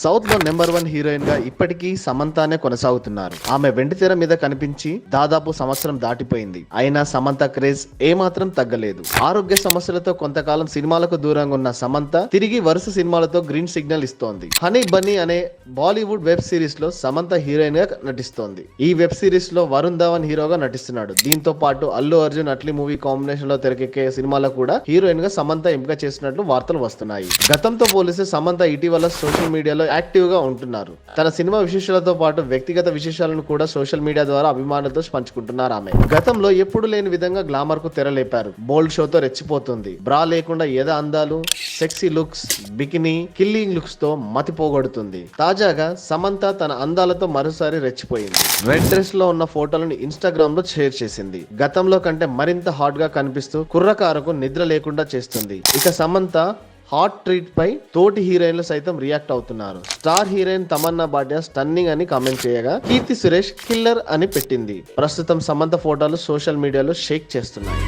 South లో number 1 heroine గా ఇప్పటికీ సమంతానే కొనసాగుతున్నారు. ఆమె వెండితెర మీద కనిపించి దాదాపు సంవత్సరం దాటిపోయింది. అయినా సమంత క్రేజ్ ఏమాత్రం తగ్గలేదు. ఆరోగ్య సమస్యలతో కొంతకాలం సినిమాలకు దూరంగా ఉన్న సమంత తిరిగి వరుస సినిమాలతో గ్రీన్ సిగ్నల్ ఇస్తోంది. హనీ బన్నీ అనే బాలీవుడ్ వెబ్ సిరీస్ లో సమంత హీరోయిన్ గా నటిస్తోంది. ఈ వెబ్ సిరీస్ లో వరుణ్ ధవన్ హీరోగా నటిస్తున్నాడు. దీంతో పాటు అల్లు అర్జున్ అట్లీ మూవీ కాంబినేషన్ లో తెరకెక్కే సినిమాలో కూడా హీరోయిన్ గా సమంత ఎంపిక చేసినట్లు వార్తలు వస్తున్నాయి. గతంతో పోలిస్తే సమంత ఇటీవల సోషల్ మీడియాలో యాక్టివ్ గా ఉంటున్నారు. తన సినిమా విశేషాలతో పాటు వ్యక్తిగత విశేషాలను కూడా సోషల్ మీడియా ద్వారా అభిమానులతో పంచుకుంటున్నారు. ఆమె గతంలో ఎప్పుడు లేని విధంగా గ్లామర్ కు తెరలేపారు. బోల్డ్ షోతో రెచ్చిపోతుంది. బ్రా లేకుండా ఏదో అందాలు, sexy looks, bikini, killing looks తో మతి పోగొడుతుంది. తాజాగా సమంత తన అందాలతో మరోసారి రెచ్చిపోయింది. రెడ్ డ్రెస్ లో ఉన్న ఫోటోలను ఇన్స్టాగ్రామ్ లో షేర్ చేసింది. గతంలో కంటే మరింత హాట్ గా కనిపిస్తూ కుర్రకారుకు నిద్ర లేకుండా చేస్తుంది. ఇక సమంత హాట్ ట్రీట్ పై తోటి హీరోయిన్లు సైతం రియాక్ట్ అవుతున్నారు. Star heroine Tamannaah Bhatia stunning అని కామెంట్ చేయగా కీర్తి సురేష్ కిల్లర్ అని పెట్టింది. ప్రస్తుతం సమంత ఫోటోలు సోషల్ మీడియాలో షేక్ చేస్తున్నాయి.